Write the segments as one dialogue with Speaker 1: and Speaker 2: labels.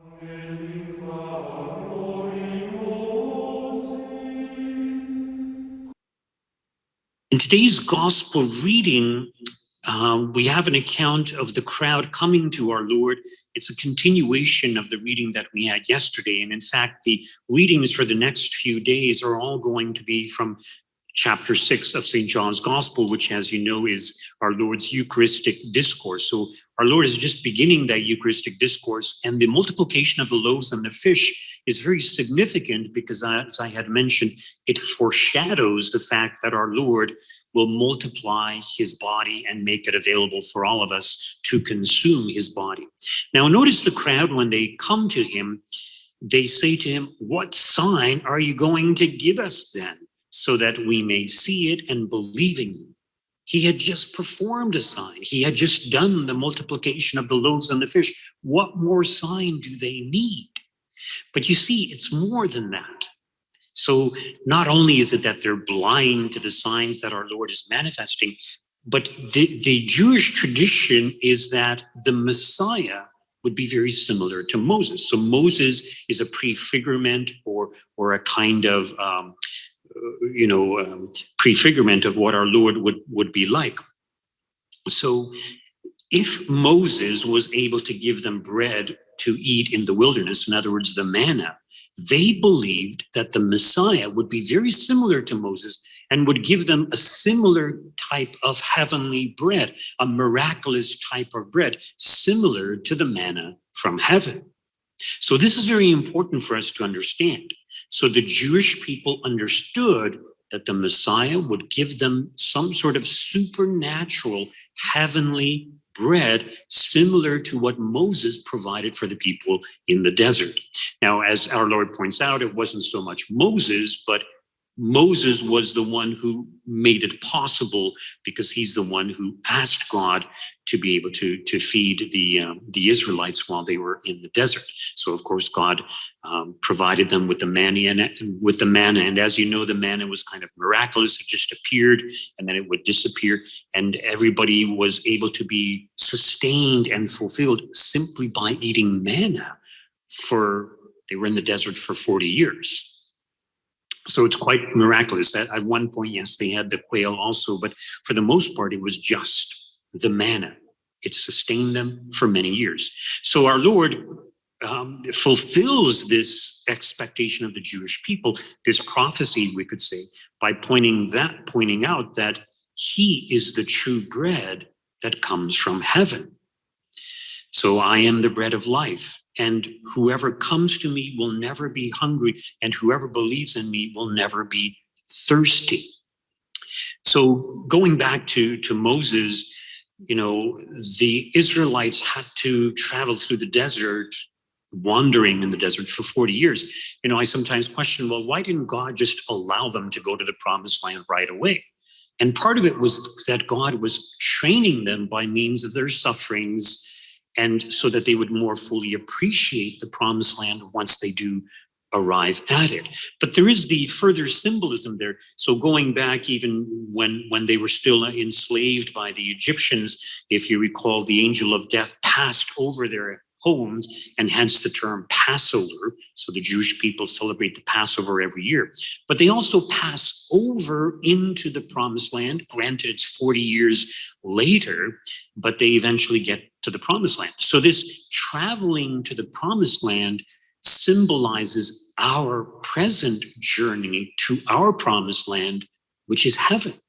Speaker 1: In today's gospel reading, we have an account of the crowd coming to our Lord. It's a continuation of the reading that we had yesterday. And in fact, the readings for the next few days are all going to be from chapter 6 of St. John's Gospel, which, as you know, is our Lord's Eucharistic discourse. So our Lord is just beginning that Eucharistic discourse, and the multiplication of the loaves and the fish is very significant because, as I had mentioned, it foreshadows the fact that our Lord will multiply his body and make it available for all of us to consume his body. Now, notice the crowd, when they come to him, they say to him, "What sign are you going to give us then, so that we may see it and believe in you?" He had just performed a sign. He had just done the multiplication of the loaves and the fish. What more sign do they need? But you see, it's more than that. So not only is it that they're blind to the signs that our Lord is manifesting, but the Jewish tradition is that the Messiah would be very similar to Moses. So Moses is a prefigurement or a kind of prefigurement of what our Lord would be like. So if Moses was able to give them bread to eat in the wilderness, in other words, the manna, they believed that the Messiah would be very similar to Moses and would give them a similar type of heavenly bread, a miraculous type of bread, similar to the manna from heaven. So this is very important for us to understand. So the Jewish people understood that the Messiah would give them some sort of supernatural heavenly bread similar to what Moses provided for the people in the desert. Now, as our Lord points out, it wasn't so much Moses, but Moses was the one who made it possible because he's the one who asked God to be able to feed the Israelites while they were in the desert. So, of course, God provided them with the manna, and as you know, the manna was kind of miraculous. It just appeared, and then it would disappear, and everybody was able to be sustained and fulfilled simply by eating manna. They were in the desert for 40 years. So it's quite miraculous. At one point, yes, they had the quail also, but for the most part, it was just the manna. It sustained them for many years. So our Lord fulfills this expectation of the Jewish people, this prophecy, we could say, by pointing out that he is the true bread that comes from heaven. So I am the bread of life, and whoever comes to me will never be hungry, and whoever believes in me will never be thirsty. So going back to Moses, the Israelites had to travel through the desert, wandering in the desert for 40 years. I sometimes question, well, why didn't God just allow them to go to the promised land right away? And part of it was that God was training them by means of their sufferings, and so that they would more fully appreciate the promised land once they do arrive at it. But there is the further symbolism there. So going back even when they were still enslaved by the Egyptians, if you recall, the angel of death passed over their homes, and hence the term Passover. So the Jewish people celebrate the Passover every year. But they also pass over into the promised land. Granted, it's 40 years later, but they eventually get to the promised land. So this traveling to the promised land symbolizes our present journey to our promised land, which is heaven.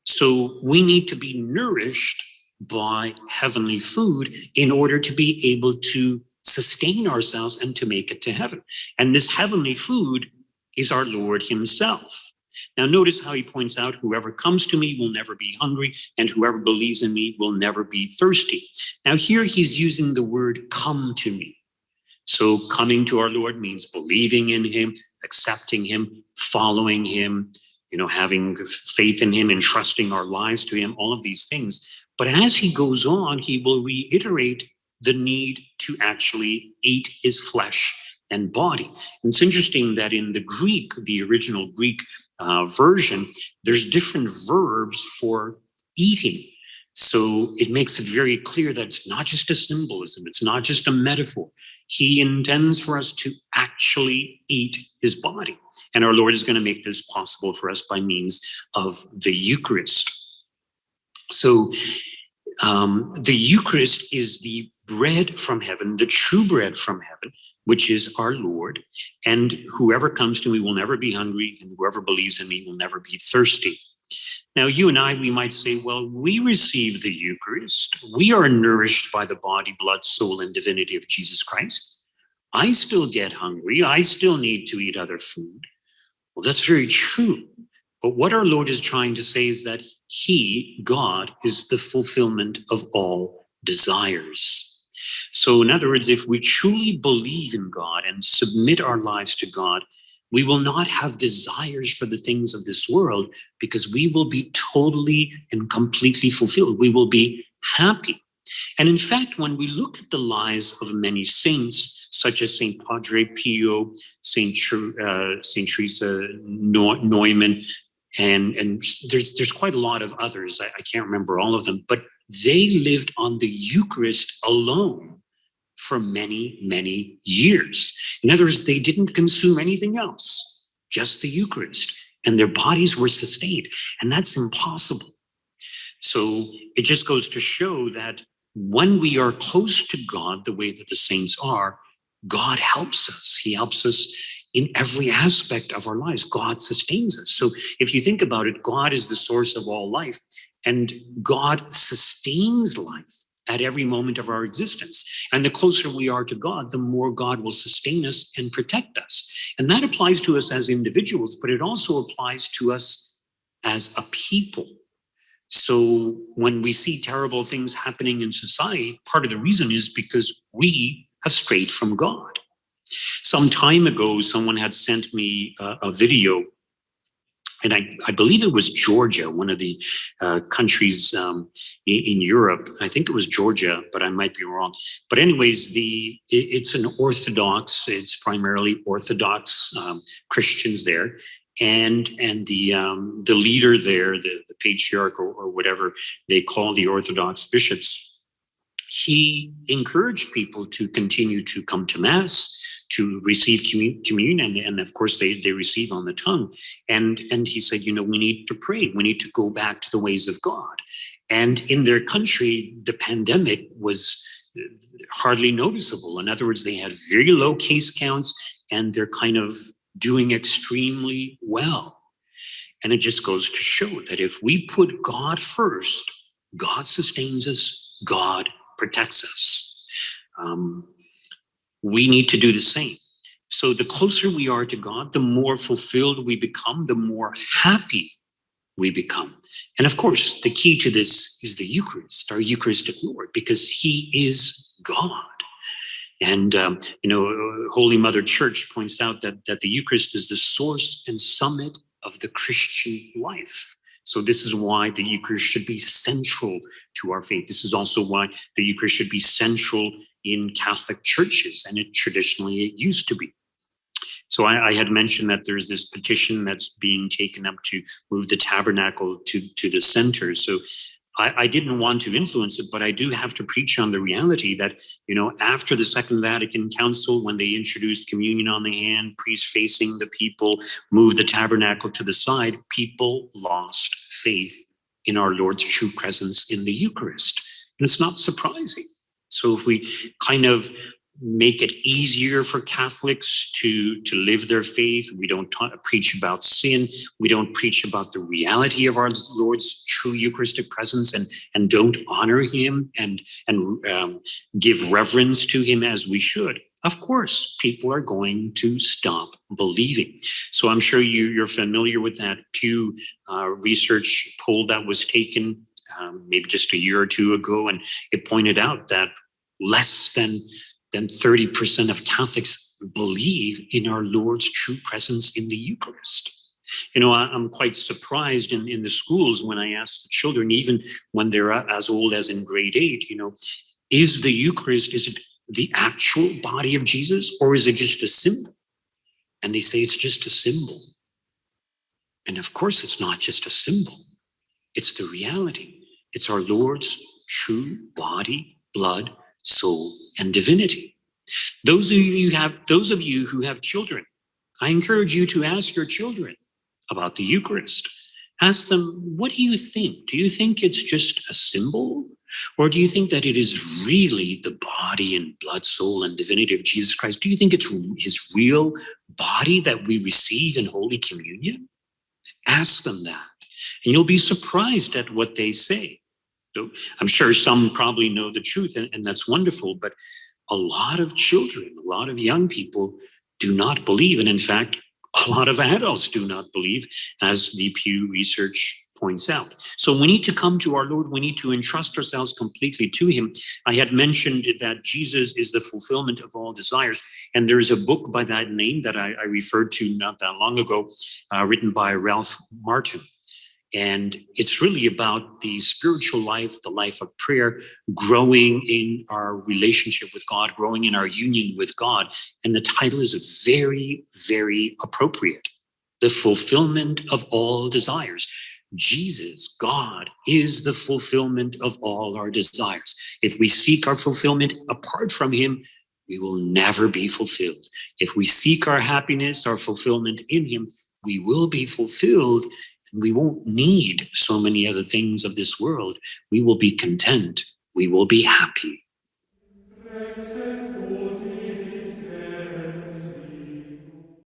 Speaker 1: So we need to be nourished by heavenly food in order to be able to sustain ourselves and to make it to heaven. And this heavenly food is our Lord himself. Now notice how he points out, whoever comes to me will never be hungry, and whoever believes in me will never be thirsty. Now here he's using the word come to me. So coming to our Lord means believing in him, accepting him, following him, having faith in him, entrusting our lives to him, all of these things. But as he goes on, he will reiterate the need to actually eat his flesh and body. And it's interesting that in the Greek, the original Greek version, there's different verbs for eating. So it makes it very clear that it's not just a symbolism, it's not just a metaphor. He intends for us to actually eat his body. And our Lord is going to make this possible for us by means of the Eucharist. So the Eucharist is the bread from heaven, the true bread from heaven, which is our Lord. And whoever comes to me will never be hungry, and whoever believes in me will never be thirsty. Now, you and I, we might say, well, we receive the Eucharist. We are nourished by the body, blood, soul, and divinity of Jesus Christ. I still get hungry. I still need to eat other food. Well, that's very true. But what our Lord is trying to say is that he, God, is the fulfillment of all desires. So in other words, if we truly believe in God and submit our lives to God, we will not have desires for the things of this world because we will be totally and completely fulfilled. We will be happy. And in fact, when we look at the lives of many saints, such as Saint Padre Pio, Saint Teresa Neumann, and there's quite a lot of others. I can't remember all of them, but they lived on the Eucharist alone for many, many years. In other words, they didn't consume anything else, just the Eucharist, and their bodies were sustained. And that's impossible. So it just goes to show that when we are close to God, the way that the saints are, God helps us. He helps us in every aspect of our lives. God sustains us. So if you think about it, God is the source of all life, and God sustains life at every moment of our existence. And the closer we are to God, the more God will sustain us and protect us. And that applies to us as individuals, but it also applies to us as a people. So when we see terrible things happening in society, part of the reason is because we have strayed from God. Some time ago, someone had sent me a video, and I believe it was Georgia, one of the countries in Europe. I think it was Georgia, but I might be wrong. But anyways, it's it's primarily Orthodox Christians there. And the leader there, the patriarch or whatever they call the Orthodox bishops, he encouraged people to continue to come to Mass, to receive communion, and of course they receive on the tongue. And he said, we need to pray. We need to go back to the ways of God. And in their country, the pandemic was hardly noticeable. In other words, they had very low case counts, and they're kind of doing extremely well. And it just goes to show that if we put God first, God sustains us, God protects us. We need to do the same. So the closer we are to God, the more fulfilled we become, the more happy we become. And of course, the key to this is the Eucharist, our Eucharistic Lord, because he is God. And, Holy Mother Church points out that the Eucharist is the source and summit of the Christian life. So this is why the Eucharist should be central to our faith. This is also why the Eucharist should be central in Catholic churches, and it used to be. So I had mentioned that there's this petition that's being taken up to move the tabernacle to the center. So I didn't want to influence it, but I do have to preach on the reality that, after the Second Vatican Council, when they introduced communion on the hand, priests facing the people, moved the tabernacle to the side, people lost faith in our Lord's true presence in the Eucharist. And it's not surprising. So if we kind of make it easier for Catholics to live their faith, we don't preach about sin, we don't preach about the reality of our Lord's true Eucharistic presence, and don't honor him and give reverence to him as we should, of course, people are going to stop believing. So I'm sure you're familiar with that Pew research poll that was taken maybe just a year or two ago, and it pointed out that less than 30% of Catholics believe in our Lord's true presence in the Eucharist. I'm quite surprised in the schools when I ask the children, even when they're as old as in grade 8, is the Eucharist, is it the actual body of Jesus, or is it just a symbol? And they say it's just a symbol. And of course, it's not just a symbol. It's the reality. It's our Lord's true body, blood, soul, and divinity. Those of you who have children, I encourage you to ask your children about the Eucharist. Ask them, what do you think? Do you think it's just a symbol? Or do you think that it is really the body and blood, soul, and divinity of Jesus Christ? Do you think it's his real body that we receive in Holy Communion? Ask them that, and you'll be surprised at what they say. So I'm sure some probably know the truth, and that's wonderful, but a lot of children, a lot of young people do not believe, and in fact, a lot of adults do not believe, as the Pew Research points out. So we need to come to our Lord. We need to entrust ourselves completely to him. I had mentioned that Jesus is the fulfillment of all desires. And there's a book by that name that I referred to not that long ago, written by Ralph Martin. And it's really about the spiritual life, the life of prayer, growing in our relationship with God, growing in our union with God. And the title is very, very appropriate. The fulfillment of all desires. Jesus, God, is the fulfillment of all our desires. If we seek our fulfillment apart from him, we will never be fulfilled. If we seek our happiness, our fulfillment in him, we will be fulfilled, and we won't need so many other things of this world. We will be content. We will be happy.